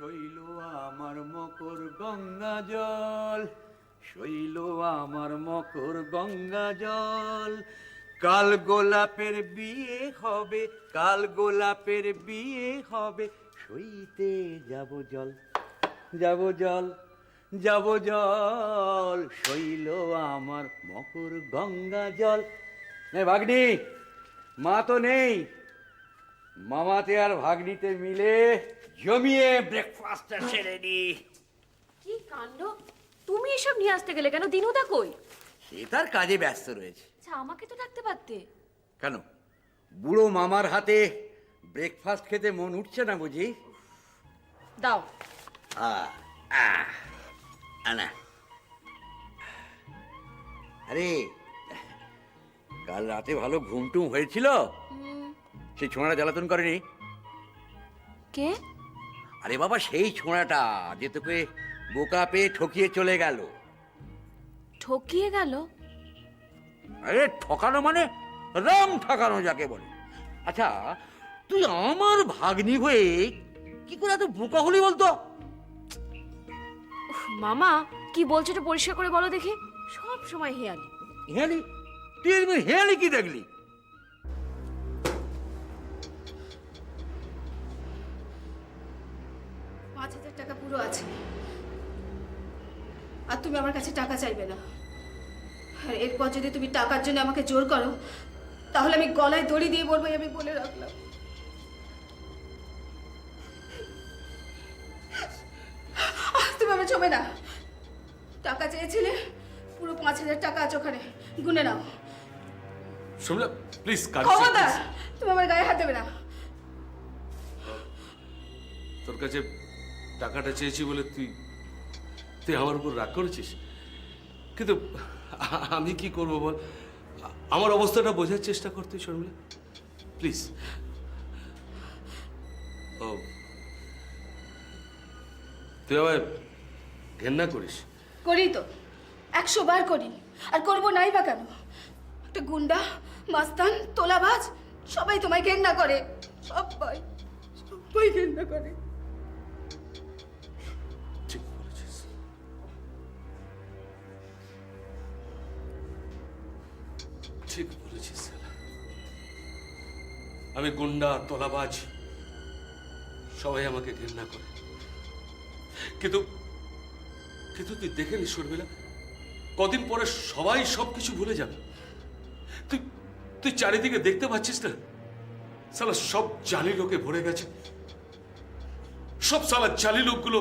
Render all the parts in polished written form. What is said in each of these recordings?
শৈল আমার মকর গঙ্গা জল, শৈল আমার মকর গঙ্গা জল। কাল গোলাপের বিয়ে হবে, কাল গোলাপের বিয়ে হবে, সইতে যাব জল, যাব জল, যাব জল, শৈল আমার মকর গঙ্গা জল। ভাগ্নি, মা তো নেই, মামাতে আর ভাগ্নিতে মিলে জমিয়ে ব্রেকফাস্টটা সেরে নি। কি কাণ্ড! তুমি এসব নিয়ে আসতে গেলে কেন? দিনুদা কই? সে তার কাজে ব্যস্ত রয়েছে। আচ্ছা, আমাকে তো ডাকতে পারতে। কেন, বুড়ো মামার হাতে ব্রেকফাস্ট খেতে মন উঠছে না বুঝি? দাও। আনা। আরে কাল রাতে ভালো ঘুমটুম হয়েছিল? সেই ছোঁড়া জ্বালাতন করেনি? কে? আরে বাবা, সেই ছোঁড়াটা যে তোকে বোকা পেয়ে ঠকিয়ে চলে গেল। ঠকিয়ে গেল? আরে ঠকানো মানে রং ঠকানো যাকে বলে। আচ্ছা, তুই আমার ভাগ্নি হয়ে কি করে এত বোকা হলি বলতো? মামা, কি বলছো একটু পরিষ্কার করে বলো দেখি। সব সময় হেয়ালি হেয়ালি? তুই হেয়ালি কি দেখলি? 5,000 টাকা পুরো আছে, আর তুমি আমার কাছে টাকা চাইবে না। আর এরপর যদি তুমি টাকার জন্য আমাকে জোর করো, তাহলে আমি গলায় দড়ি দিয়ে বলবো, আমি বলে রাখলাম। তুমি আমার ছবে না। টাকা চেয়েছিলে, পুরো 5,000 টাকা আছে ওখানে, গুনে নাও। শর্মিলা প্লিজ, খবরদার, তুমি আমার গায়ে হাত দেবে না। তোর কাছে টাকাটা চেয়েছি বলে তুই আমার উপর রাগ করেছিস, কিন্তু আমি কি করবো বল? আমার অবস্থাটা বোঝার চেষ্টা কর তুই শর্মিলা, প্লিজ। ও, তুই আমায় ঘেন্না করিস? করি তো, 100 বার করি। আর করবো নাই বা কেন? একটা গুন্ডা, মাস্তান, তোলাবাজ, সবাই তোমায় ঘেন্না করে। সবাই সবাই ঘেন্না করে। ঠিক বলেছিস। ঠিক বলেছিস। আমি গুন্ডা, তোলাবাজ, সবাই আমাকে ঘেন্না করে। কিন্তু কিন্তু তুই দেখে নিস শর্মিলা, কদিন পরে সবাই সবকিছু ভুলে যাবে। তুই তুই চারিদিকে দেখতে পাচ্ছিস না? সালা সব জালি লোকে ভরে গেছে। সব সালা জালি লোকগুলো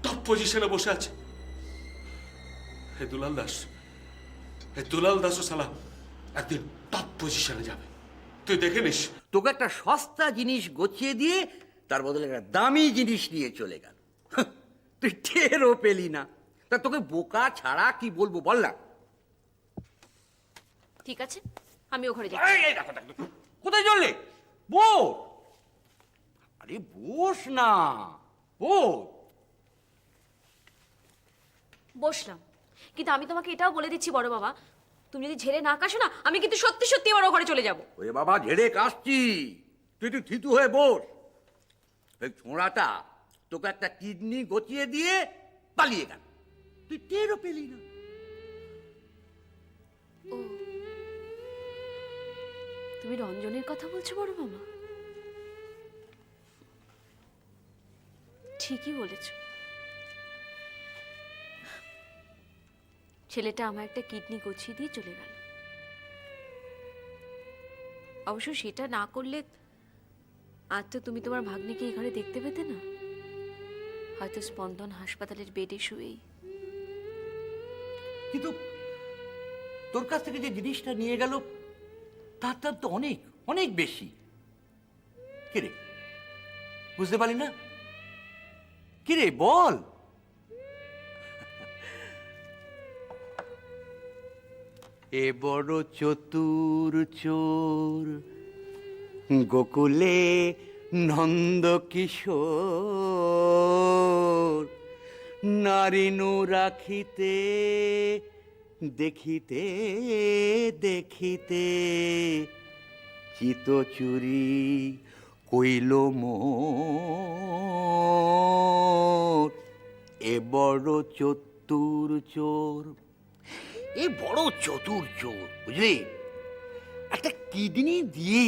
টপ পজিশনে বসে আছে। হে দুলাল দাসও সালা একদিন টপ পজিশনে যাবে, তুই দেখে নিস। তোকে একটা সস্তা জিনিস গছিয়ে দিয়ে তার বদলে একটা দামি জিনিস নিয়ে চলে গেল। তুই টেরও পেলি না। তা তোকে বোকা ছাড়া কি বলবো বল না? ঠিক আছে, আমি ও ঘরে যাচ্ছি। কোথায় চললে? বস। আরে বস না, বস। বসলাম, কিন্তু আমি তোমাকে এটাও বলে দিচ্ছি বড় বাবা, তুমি যদি ঝেড়ে না কাশো না, আমি কিন্তু সত্যি সত্যি ওর ঘরে চলে যাব। ওরে বাবা, ঝেড়ে কাশছি, তুই তুই থিতু হয়ে বস। এই ছোঁড়াটা তোকে একটা কিডনি গচিয়ে দিয়ে পালিয়ে গেল, তুই টেরও পেলি না। ও, তুমি রঞ্জনের কথা বলছো বড় মামা? ঠিকই বলেছ। ছেলেটা আমার একটা কিডনি গছিয়ে দিয়ে চলে গেল। অবশ্য সেটা না করলে আজ তো তুমি তোমার ভাগ্নিকে এই ঘরে দেখতে পেতে না, হয়তো স্পন্দন হাসপাতালের বেডে শুয়েই। কিন্তু তোর কাছ থেকে যে জিনিসটা নিয়ে গেল তার দাম তো অনেক অনেক বেশি। কিরে, বুঝতে পারি না? কিরে বল। এ বড় চতুর চোর, গোকুলে নন্দ কিশোর, নারিনু রাখিতে দেখিতে দেখিতে চিতচুরি কইল মোর এ বড় চতুর চোর, এ বড় চতুর চোর, বুঝলি? একটা কিডনি দিয়ে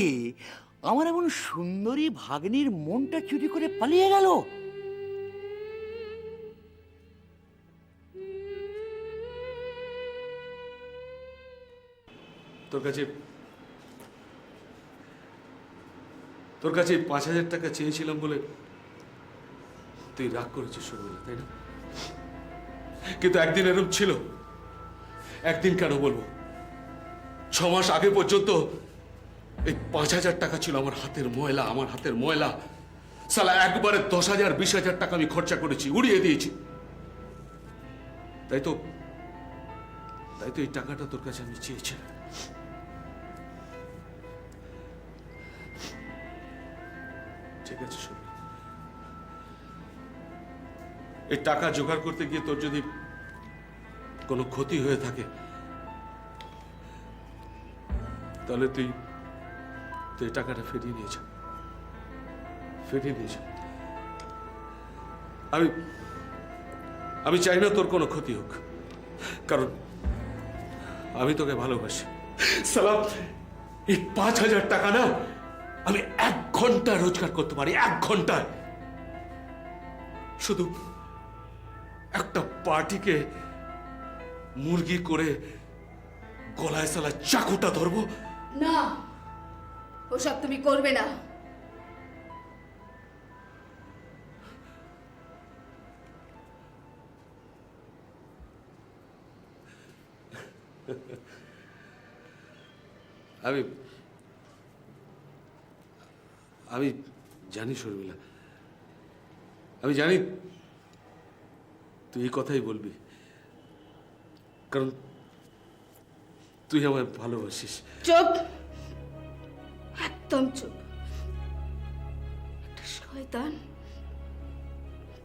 আমার এমন সুন্দরী ভাগ্নির মনটা চুরি করে পালিয়ে গেল। তোর কাছে 5,000 টাকা চেয়েছিলাম বলে তুই রাগ করেছিস শর্মিলা, তাই না? কিন্তু একদিন এরকম ছিল, একদিন কেন বলবো, 6 মাস আগে পর্যন্ত এই 5,000 টাকা ছিল আমার হাতের ময়লা। সালা একবারে 10,000 20,000 টাকা আমি খরচা করেছি, উড়িয়ে দিয়েছি। তাই তো এই টাকাটা তোর কাছে আমি চেয়েছিলাম। ঠিক আছে শোন, এই টাকা জোগাড় করতে গিয়ে তোর যদি কোনো ক্ষতি হয়ে থাকে তাহলে তুই এই টাকাটা ফিরিয়ে নিয়ে যা। আমি চাই না তোর কোনো ক্ষতি হোক, কারণ আমি তোকে ভালোবাসি। সালাম, এই 5,000 টাকা না আমি 1 ঘন্টা রোজগার করতে পারি, 1 ঘন্টায়। শুধু একটা পার্টিকে মুরগি করে গলায় সালা চাকুটা ধরবো। না, ওসব তুমি করবে না। আমি জানি শর্মিলা, আমি জানি তুই এই কথাই বলবি, কারণ তুই আমায় ভালোবাসিস। চুপ, একদম চুপ। একটা শয়তান,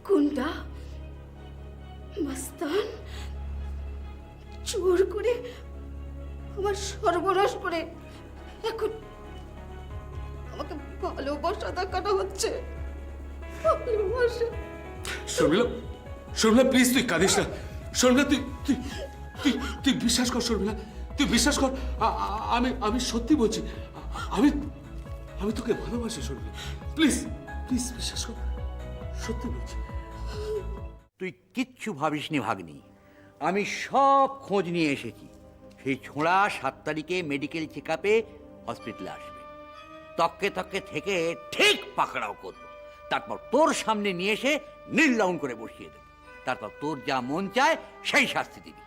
গুন্ডা, মাস্তান চোর করে আমার সর্বনাশ করে এখন আমাকে ভালোবাসা দেখানো হচ্ছে। ভালোবাসা। শর্মিলা প্লিজ তুই কাঁদিস না। শর্মিলা তুই তুই তুই তুই বিশ্বাস কর শর্মিলা, তুই বিশ্বাস কর। আমি সত্যি বলছি, আমি তোকে ভালোবাসি শর্মিলা। প্লিজ বিশ্বাস কর, সত্যি বলছি। তুই কিচ্ছু ভাবিসনি ভাগ্নি, আমি সব খোঁজ নিয়ে এসেছি। সেই ছোঁড়া 7 তারিখে মেডিকেল চেক আপে হসপিটালে আসবে, তককে থেকে ঠিক পাকড়াও করবো। তারপর তোর সামনে নিয়ে এসে নীল করে বসিয়ে দেবো। তারপর তোর যা মন চায় সেই শাস্তি দিবি।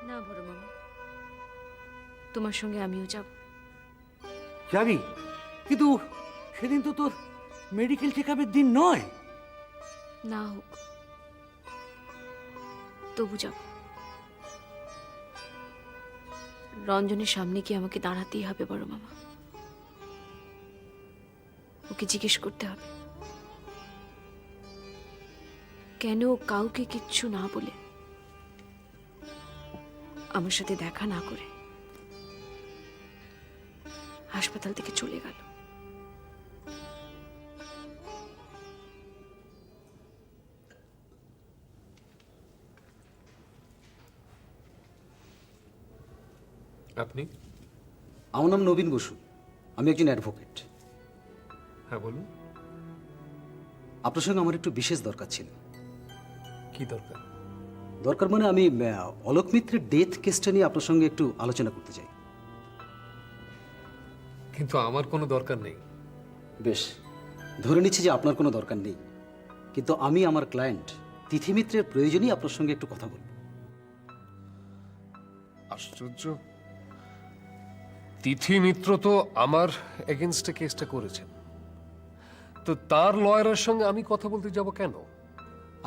না বড় মামা, তোমার সঙ্গে আমিও যাব। যাবি? কিন্তু সেদিন তো তোর মেডিকেল চেক আপের দিন নয়। না হোক, তবু যাব। রঞ্জনের সামনে কি আমাকে দাঁড়াতেই হবে বড় মামা? ওকে জিজ্ঞেস করতে হবে কেন কাউকে কিচ্ছু না বলে আমার সাথে দেখা না করে হাসপাতাল থেকে চলে গেল। আপনি? আমার নাম নবীন বসু, আমি একজন অ্যাডভোকেট। হ্যাঁ বলুন, আপনার সঙ্গে আমার একটু বিশেষ দরকার ছিল। কি দরকার? দরকার মানে আমি অলোক মিত্রের ডেথ কেসটা নিয়ে আপনার সঙ্গে একটু আলোচনা করতে চাই। কিন্তু আমার কোনো দরকার নেই। বেশ, ধরে নিচ্ছি যে আপনার কোনো দরকার নেই, কিন্তু আমি আমার ক্লায়েন্ট তিথি মিত্রের প্রয়োজনেই আপনার সঙ্গে একটু কথা বলবো। আশ্চর্য, তিথি মিত্র তো আমার এগেনস্টে কেসটা করেছেন, তো তার লয়ারের সঙ্গে আমি কথা বলতে যাব কেন?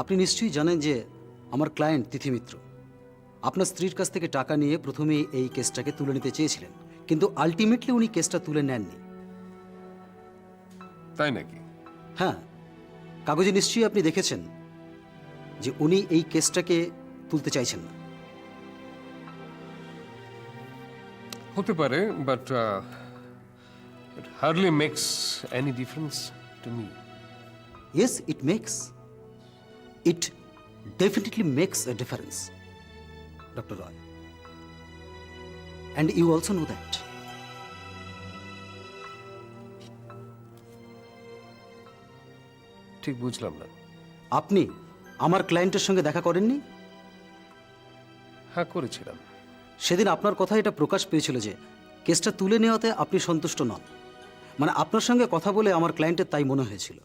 আপনি নিশ্চয়ই জানেন যে আমার ক্লায়েন্ট তিথি মিত্র আপনার স্ত্রীর কাছ থেকে টাকা নিয়ে প্রথমেই এই কেসটাকে তুলে নিতে চেয়েছিলেন, কিন্তু আলটিমেটলি উনি কেসটা তুলে নেননি। তাই নাকি? হ্যাঁ, কাগজে নিশ্চয়ই আপনি দেখেছেন যে উনি এই কেসটাকে তুলতে চাইছেন না। হতে পারে, but it hardly makes any difference. to me. Yes, it makes. It definitely makes a difference, Dr. Roy. And you also know that. ঠিক বুঝলাম না। আপনি আমার ক্লায়েন্টের সঙ্গে দেখা করেননি? হ্যাঁ, করেছিলাম। সেদিন আপনার কথা এটা প্রকাশ পেয়েছিল যে কেসটা তুলে নেওয়াতে আপনি সন্তুষ্ট নন। মানে আপনার সঙ্গে কথা বলে আমার ক্লায়েন্টের তাই মনে হয়েছিল।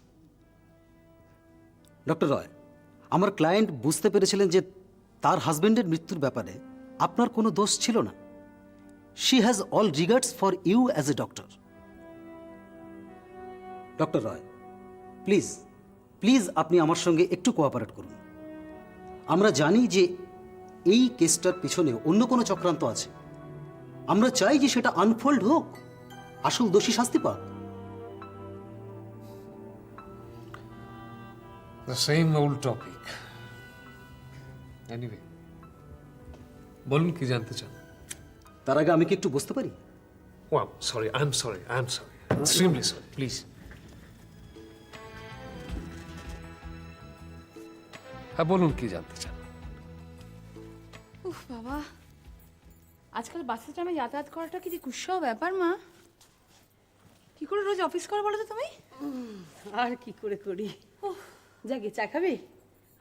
ডক্টর রয়, আমার ক্লায়েন্ট বুঝতে পেরেছিলেন যে তার হাজবেন্ডের মৃত্যুর ব্যাপারে আপনার কোনো দোষ ছিল না। She has all regards for you as a doctor. Doctor Roy, please please আপনি আমার সঙ্গে একটু কোঅপারেট করুন। আমরা জানি যে এই কেসটার পিছনে অন্য কোনো চক্রান্ত আছে। আমরা চাই যে সেটা আনফোল্ড হোক, আসল দোষী শাস্তি পাক। The same old topic. Anyway, বলুন কি জানতে চান? তার আগে আমি কি একটু বসতে পারি? Oh, I'm sorry. Extremely sorry. Please. হ্যাঁ, বলুন কি জানতে চান? উফ বাবা, আজকাল বাসে ট্রামে যাতায়াত করাটা কি যে কুৎসাহ ব্যাপার মা। কি করে রোজ অফিস করো বলো তো তুমি? আর কি করে করি। যাকে চা খাবি?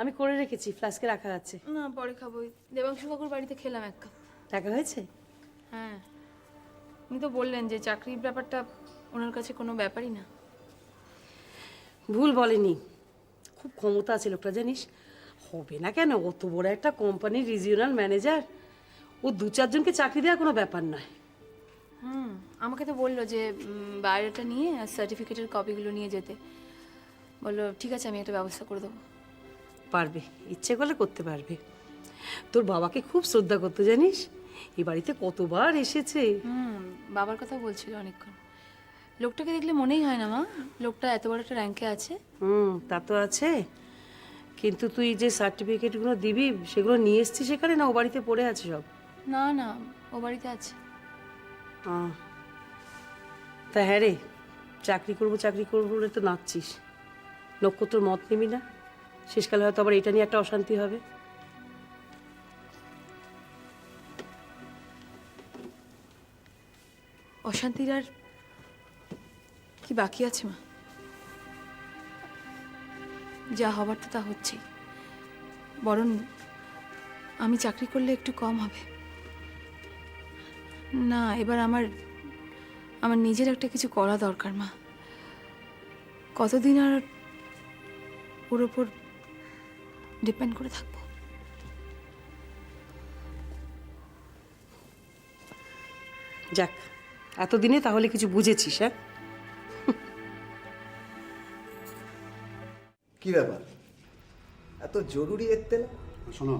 আমি করে রেখেছি, ফ্লাস্কে রাখা আছে। না, পরে খাবো। দেবাংশু কাকুর বাড়িতে খেলাম এক কাপ। টাকা হয়েছে? হ্যাঁ, উনি তো বললেন যে চাকরির ব্যাপারটা ওনার কাছে কোনো ব্যাপারই না। ভুল বলেনি, খুব ক্ষমতা আছে লোকটা, জানিস। হবে না কেন, অত বড় একটা কোম্পানির রিজিওনাল ম্যানেজার, ও 2-4 জনকে চাকরি দেওয়া কোনো ব্যাপার নয়। আমাকে তো বললো যে বায়োডাটা নিয়ে আর সার্টিফিকেটের কপিগুলো নিয়ে যেতে। বললো ঠিক আছে, আমি একটা ব্যবস্থা করে দেবো। পারবে, ইচ্ছে করলে করতে পারবে। তোর বাবাকে খুব শ্রদ্ধা করতো, জানিস। এই বাড়িতে কতবার এসেছে। বাবার কথা বলছিল অনেকক্ষণ। লোকটাকে দেখলে মনেই হয় না মা, লোকটা এত বড় একটা র্যাঙ্কে আছে। তা তো আছে, কিন্তু তুই যে সার্টিফিকেটগুলো দিবি সেগুলো নিয়ে এসছিস সেখানে, না ও বাড়িতে পড়ে আছে সব? না না, ও বাড়িতে আছে। তা হ্যাঁ রে, চাকরি করবো বলে তো নাচছিস। নক্ষত্রর মত নিবি না? শেষকালে হয়তো আবার এটা নিয়ে একটা অশান্তি হবে। অশান্তির আর কি বাকি আছে মা? যা হবার তো তা হচ্ছেই। বরং আমি চাকরি করলে একটু কম হবে না। এবার আমার নিজের একটা কিছু করা দরকার মা। কতদিন আর ওর ওপর ডিপেন্ড করে থাকবো? যাক, এতদিনে তাহলে কিছু বুঝেছিস। হ্যাঁ, কি ব্যাপার, এত জরুরি এত্তেলা? শোনো,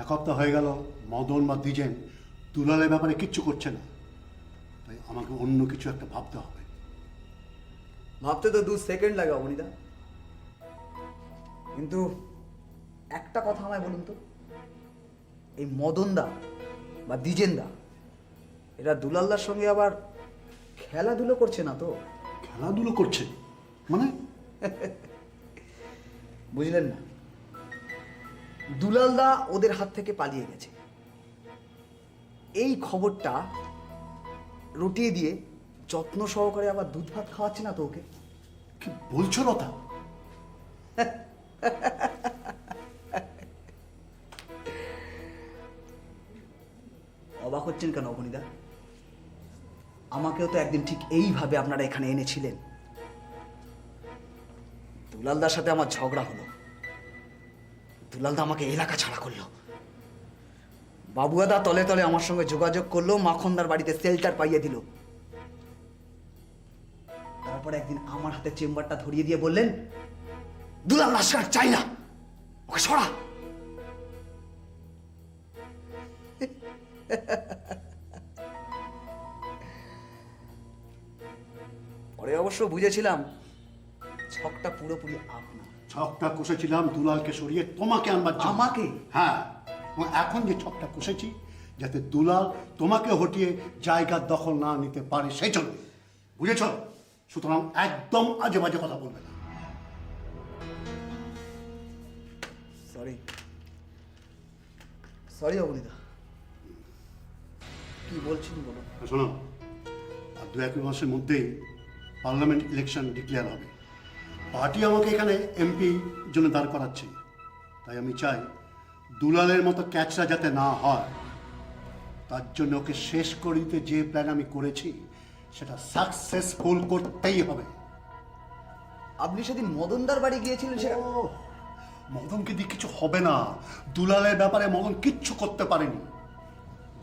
1 সপ্তাহ হয়ে গেল মদন বা দ্বিজেন দুলালের ব্যাপারে কিচ্ছু করছে না। তাই আমাকে অন্য কিছু একটা ভাবতে হবে। ভাবতে তো 2 সেকেন্ড লাগে অবনীদা, কিন্তু একটা কথা আমায় বলুন তো, এই মদনদা বা দ্বিজেনদা এরা দুলালদার সঙ্গে আবার খেলাধুলো করছে না তো? খেলাধুলো করছে মানে? বুঝলেন না, দুলালদা ওদের হাত থেকে পালিয়ে গেছে। এই খবরটা রটিয়ে দিয়ে যত্ন সহকারে আবার দুধ ভাত খাওয়াচ্ছে না তো ওকে? কি বলছো লতা? অবাক হচ্ছেন কেন অবনীদা? আমাকেও তো একদিন ঠিক এইভাবে আপনারা এখানে এনেছিলেন। দুলালদার সাথে আমার ঝগড়া হলো, দুলালদা আমাকে এলাকা ছাড়া করলো। বাবুয়াদা তলে তলে আমার সঙ্গে যোগাযোগ করলো, মাখনদার বাড়িতে শেল্টার পাইয়ে দিল। তারপর একদিন আমার হাতে চেম্বারটা ধরিয়ে দিয়ে বললেন, দুলাল লাশকার চাই না, ওকে সরা। পরে অবশ্য বুঝেছিলাম ছকটা পুরোপুরি আপনার। ছকটা কষেছিলাম দুলালকে সরিয়ে তোমাকে আনবার জন্য। আমাকে? হ্যাঁ, এবং এখন যে ছকটা কষেছি যাতে দুলাল তোমাকে হটিয়ে জায়গার দখল না নিতে পারে, সেই জন্য। বুঝেছ? সুতরাং একদম আজে বাজে কথা বলবে না। সরি সরি অবনীদা, কি বলছেন বলুন। শোনো, আর 2-1 মাসের মধ্যেই পার্লামেন্ট ইলেকশন ডিক্লেয়ার হবে। পার্টি আমাকে এখানে এমপি জন্য দাঁড় করাচ্ছে, তাই আমি চাই দুলালের মতো ক্যাচরা যাতে না হয়, তার জন্য ওকে শেষ করে দিতে যে প্ল্যান আমি করেছি সেটা সাকসেসফুল করতেই হবে। আপনি সেদিন মদনদার বাড়ি গিয়েছিলেন, সেটা ও, মদনকে দিয়ে কিছু হবে না। দুলালের ব্যাপারে মদন কিচ্ছু করতে পারেনি।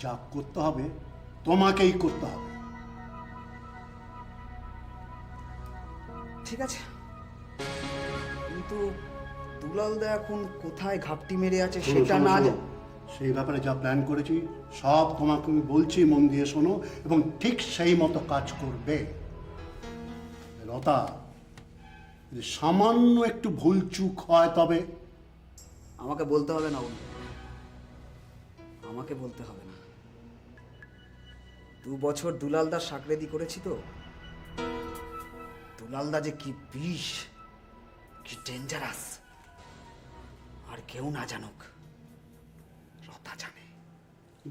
যা করতে হবে তোমাকেই করতে হবে। ঠিক আছে, কিন্তু দুলালদা এখন কোথায় ঘাপটি মেরে আছে শোনো, সেটা শোনো, না শোনো। সেই ব্যাপারে যা প্ল্যান করেছি সব তোমাকে আমি বলছি, মন দিয়ে শোনো এবং ঠিক সেই মতো কাজ করবে। লতা, যদি সামান্য একটু ভুল চুক হয় তবে আমাকে বলতে হবে না বন্ধু, আমাকে বলতে হবে না। 2 বছর দুলালদার সাকরেদি করেছি তো। দুলালদা যে কি বিষ, কি ডেঞ্জারাস, আর কেউ না জানুক, লতা জানে।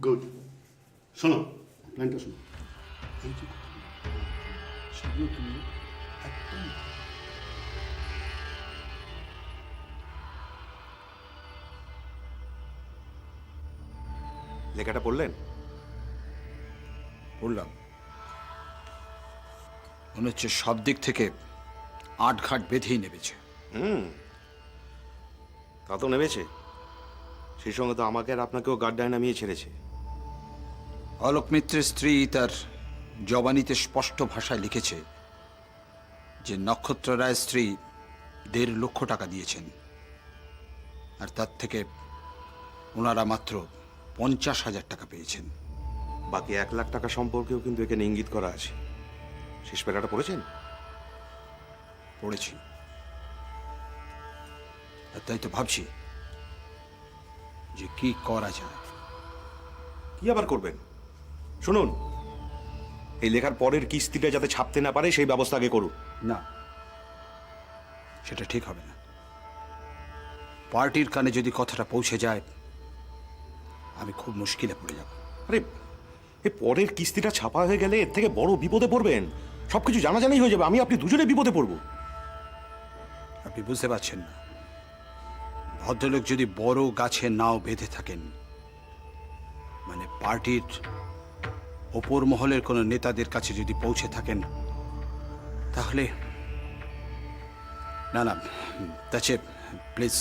গুড। শোনো, প্ল্যানটা শোনো। এই যে কথাগুলো, সেগুলো তুমি একদম লেখাটা পড়লেন? বললাম, মনে হচ্ছে সব দিক থেকে আটঘাট বেঁধেই নেমেছে। তা তো নেমেছে, সেই সঙ্গে তো আমাকে আর আপনাকেও গাড্ডায় নামিয়ে ছেড়েছে। অলোক মিত্রের স্ত্রী তার জবানিতে স্পষ্ট ভাষায় লিখেছে যে নক্ষত্র রায়ের স্ত্রী 1.5 লক্ষ টাকা দিয়েছেন, আর তার থেকে ওনারা মাত্র 50,000 টাকা পেয়েছেন। বাকি 1 লাখ টাকা সম্পর্কেও কিন্তু এখানে ইঙ্গিত করা আছে। শেষ পেরাটা পড়েছেন? পড়েছি, আর তাই তো ভাবছি যে কি করা যায়। কি আবার করবেন? শুনুন, এই লেখার পরের কিস্তিটা যাতে ছাপতে না পারে সেই ব্যবস্থা আগে করুন। না, সেটা ঠিক হবে না। পার্টির কানে যদি কথাটা পৌঁছে যায়, আমি খুব মুশকিলে পড়ে যাব। আরে, এই পরের কিস্তিটা ছাপা হয়ে গেলে এর থেকে বড় বিপদে পড়বেন। সবকিছু জানাজানি হয়ে যাবে, আমি আপনি দুজনে বিপদে পড়ব। আপনি বুঝতে পারছেন না, ভদ্রলোক যদি বড় গাছে নাও বেঁধে থাকেন, মানে পার্টির ওপর মহলের কোনো নেতাদের কাছে যদি পৌঁছে থাকেন, তাহলে না না, তাছে প্লিজ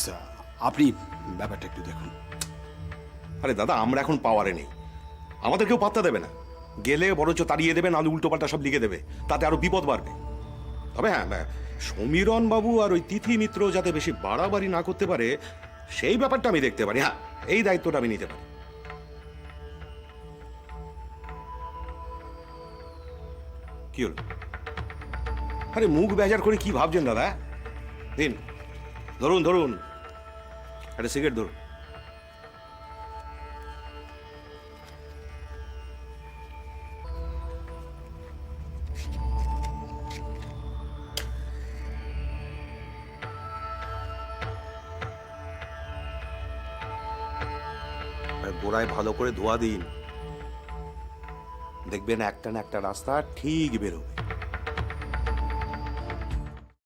আপনি ব্যাপারটা একটু দেখুন। আরে দাদা, আমরা এখন পাওয়ারে নেই, আমাদের কেউ পাত্তা দেবে না। গেলে বরঞ্চ তাড়িয়ে দেবে, নাহলে উল্টোপাল্টা সব লিখে দেবে, তাতে আরো বিপদ বাড়বে। তবে হ্যাঁ, সমীরণ বাবু আর ওই তিথি মিত্র যাতে বেশি বাড়াবাড়ি না করতে পারে সেই ব্যাপারটা আমি দেখতে পারি। হ্যাঁ, এই দায়িত্বটা আমি নিতে পারি। কি হলো? আরে মুখ বেজার করে কি ভাবছেন দাদা? দিন, ধরুন ধরুন, একটা সিগারেট ধরুন। গোড়ায় ভালো করে ধোয়া দিন, দেখবেন একটা না একটা রাস্তা ঠিক বেরোবে।